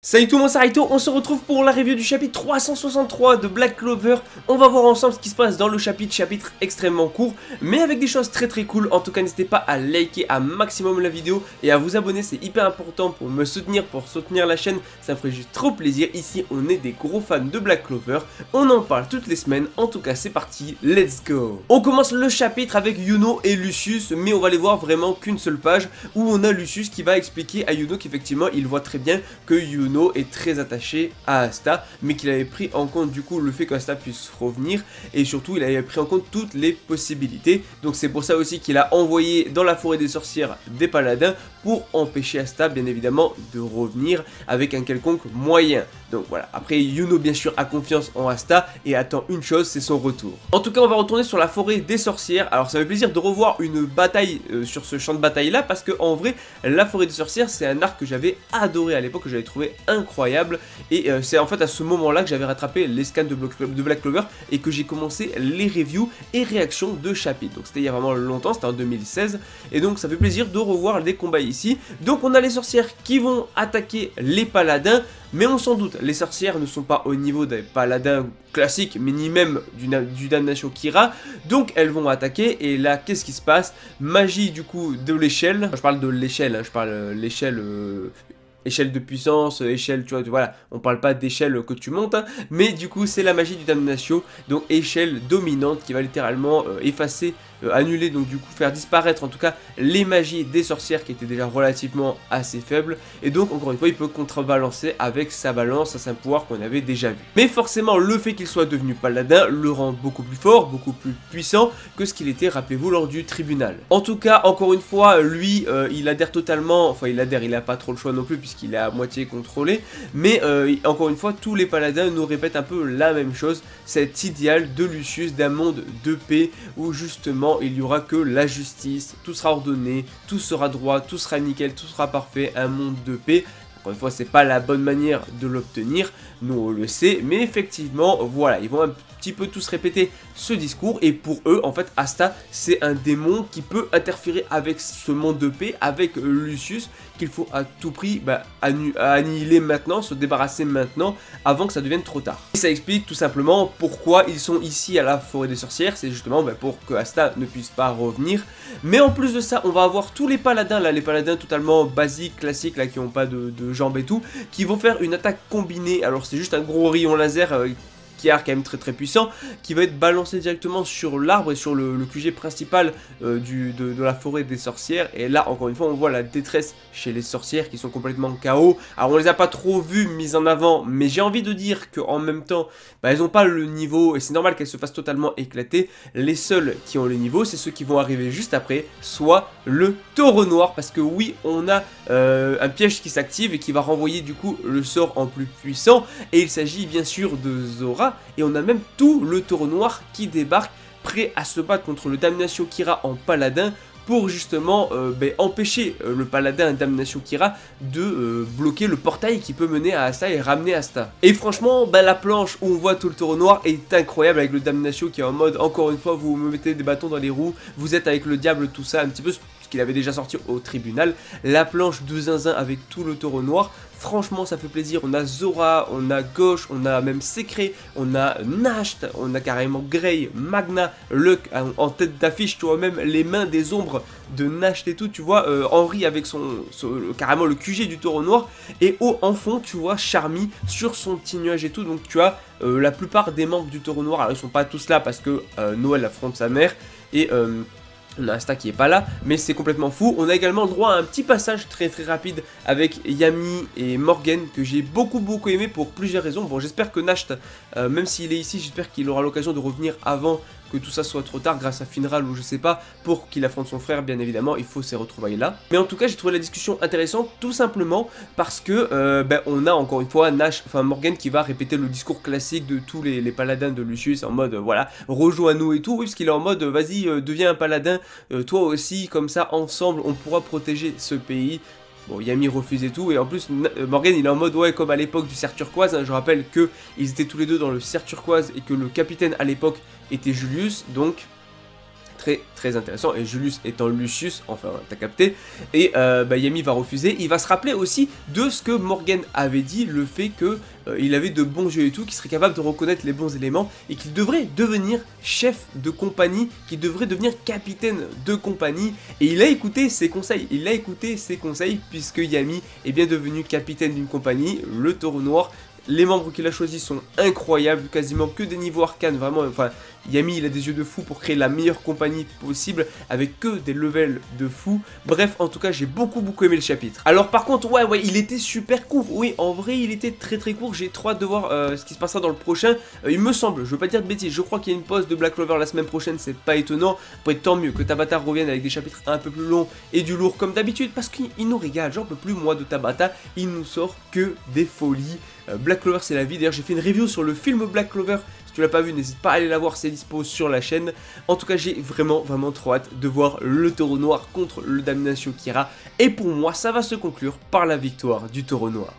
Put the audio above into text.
Salut tout le monde, c'est Raito, on se retrouve pour la review du chapitre 363 de Black Clover. On va voir ensemble ce qui se passe dans le chapitre extrêmement court, mais avec des choses très cool. En tout cas, n'hésitez pas à liker un maximum la vidéo et à vous abonner, c'est hyper important pour me soutenir, pour soutenir la chaîne, ça me ferait juste trop plaisir. Ici, on est des gros fans de Black Clover, on en parle toutes les semaines, en tout cas c'est parti, let's go. On commence le chapitre avec Yuno et Lucius, mais on va les voir vraiment qu'une seule page, où on a Lucius qui va expliquer à Yuno qu'effectivement, il voit très bien que Yuno est très attaché à Asta, mais qu'il avait pris en compte du coup le fait qu'Asta puisse revenir, et surtout il avait pris en compte toutes les possibilités. Donc c'est pour ça aussi qu'il a envoyé dans la forêt des sorcières des paladins pour empêcher Asta bien évidemment de revenir avec un quelconque moyen. Donc voilà, après Yuno bien sûr a confiance en Asta et attend une chose, c'est son retour. En tout cas on va retourner sur la forêt des sorcières. Alors ça fait plaisir de revoir une bataille sur ce champ de bataille là, parce que en vrai la forêt des sorcières c'est un arc que j'avais adoré à l'époque, que j'avais trouvé incroyable, et c'est en fait à ce moment là que j'avais rattrapé les scans de Black Clover et que j'ai commencé les reviews et réactions de chapitres. Donc c'était il y a vraiment longtemps, c'était en 2016, et donc ça fait plaisir de revoir les combats ici. Donc on a les sorcières qui vont attaquer les paladins, mais on s'en doute, les sorcières ne sont pas au niveau des paladins classiques, mais ni même du Damnatio Kira, donc elles vont attaquer, et là qu'est-ce qui se passe? Magie du coup de l'échelle, je parle de l'échelle, hein, je parle l'échelle... échelle de puissance, échelle, tu vois, voilà, on parle pas d'échelle que tu montes, hein, mais du coup c'est la magie du Damnatio, donc échelle dominante qui va littéralement effacer, annuler, donc du coup faire disparaître en tout cas les magies des sorcières qui étaient déjà relativement assez faibles, et donc encore une fois il peut contrebalancer avec sa balance, à un pouvoir qu'on avait déjà vu. Mais forcément le fait qu'il soit devenu paladin le rend beaucoup plus fort, beaucoup plus puissant que ce qu'il était, rappelez-vous, lors du tribunal. En tout cas encore une fois lui il adhère totalement, enfin il adhère, il a pas trop le choix non plus puisqu'il est à moitié contrôlé, mais encore une fois tous les paladins nous répètent un peu la même chose, cet idéal de Lucius, d'un monde de paix où justement il n'y aura que la justice, tout sera ordonné, tout sera droit, tout sera nickel, tout sera parfait, un monde de paix. Encore une fois, c'est pas la bonne manière de l'obtenir, nous on le sait, mais effectivement, voilà, ils vont un petit peu tous répéter ce discours, et pour eux, en fait, Asta, c'est un démon qui peut interférer avec ce monde de paix, avec Lucius, qu'il faut à tout prix annihiler maintenant, se débarrasser maintenant, avant que ça devienne trop tard. Et ça explique tout simplement pourquoi ils sont ici à la forêt des sorcières, c'est justement pour que Asta ne puisse pas revenir. Mais en plus de ça, on va avoir tous les paladins, là, les paladins totalement basiques, classiques, là, qui n'ont pas de jambes et tout, qui vont faire une attaque combinée. Alors c'est juste un gros rayon laser qui est quand même très puissant, qui va être balancé directement sur l'arbre et sur le QG principal de la forêt des sorcières. Et là encore une fois on voit la détresse chez les sorcières qui sont complètement KO. Alors on les a pas trop vues mises en avant, mais j'ai envie de dire qu'en même temps elles n'ont pas le niveau, et c'est normal qu'elles se fassent totalement éclater. Les seuls qui ont le niveau, c'est ceux qui vont arriver juste après, soit le taureau noir, parce que oui on a un piège qui s'active et qui va renvoyer du coup le sort en plus puissant, et il s'agit bien sûr de Zora. Et on a même tout le taureau noir qui débarque, prêt à se battre contre le Damnatio Kira en paladin, pour justement empêcher le paladin Damnatio Kira de bloquer le portail qui peut mener à Asta et ramener Asta. Et franchement, la planche où on voit tout le taureau noir est incroyable, avec le Damnatio qui est en mode, encore une fois, vous me mettez des bâtons dans les roues, vous êtes avec le diable, tout ça, un petit peu ce qu'il avait déjà sorti au tribunal. La planche de zinzin avec tout le taureau noir, franchement ça fait plaisir. On a Zora, on a Gauche, on a même Secret, on a Nasht, on a carrément Grey, Magna, Luck en tête d'affiche, tu vois, même les mains des ombres de Nasht et tout, tu vois, Henri avec carrément le QG du taureau noir, et en fond tu vois Charmy sur son petit nuage et tout. Donc tu as la plupart des membres du taureau noir. Alors ils sont pas tous là parce que Noël affronte sa mère, et on a Asta qui est pas là, mais c'est complètement fou. On a également le droit à un petit passage très rapide avec Yami et Morgan, que j'ai beaucoup aimé pour plusieurs raisons. Bon, j'espère que Nasht, même s'il est ici, j'espère qu'il aura l'occasion de revenir avant que tout ça soit trop tard, grâce à Finral ou je sais pas, pour qu'il affronte son frère. Bien évidemment, il faut ces retrouvailles là. Mais en tout cas, j'ai trouvé la discussion intéressante, tout simplement parce que on a encore une fois Morgan qui va répéter le discours classique de tous les paladins de Lucius, en mode voilà, rejoins-nous et tout. Oui, parce qu'il est en mode vas-y, deviens un paladin, toi aussi, comme ça ensemble on pourra protéger ce pays. Bon, Yami refuse et tout, et en plus Morgan il est en mode ouais, comme à l'époque du cerf turquoise, hein. Je rappelle que ils étaient tous les deux dans le cerf turquoise et que le capitaine à l'époque était Julius, donc très intéressant, et Julius étant Lucius, enfin t'as capté, et Yami va refuser. Il va se rappeler aussi de ce que Morgan avait dit, le fait que il avait de bons yeux et tout, qu'il serait capable de reconnaître les bons éléments, et qu'il devrait devenir chef de compagnie, qu'il devrait devenir capitaine de compagnie, et il a écouté ses conseils, puisque Yami est bien devenu capitaine d'une compagnie, le Taureau Noir. Les membres qu'il a choisis sont incroyables, quasiment que des niveaux arcanes, vraiment, enfin, Yami il a des yeux de fou pour créer la meilleure compagnie possible, avec que des levels de fou. Bref, en tout cas, j'ai beaucoup aimé le chapitre. Alors par contre, ouais, il était super court, oui, en vrai, il était très court, j'ai trop hâte de voir ce qui se passera dans le prochain. Il me semble, je veux pas dire de bêtises, je crois qu'il y a une pause de Black Clover la semaine prochaine, c'est pas étonnant. Après, tant mieux que Tabata revienne avec des chapitres un peu plus longs et du lourd comme d'habitude, parce qu'il nous régale, j'en peux plus moi de Tabata, il nous sort que des folies. Black Clover c'est la vie, d'ailleurs j'ai fait une review sur le film Black Clover, si tu l'as pas vu n'hésite pas à aller la voir, c'est dispo sur la chaîne. En tout cas j'ai vraiment trop hâte de voir le Taureau Noir contre le Damnatio Kira, et pour moi ça va se conclure par la victoire du Taureau Noir.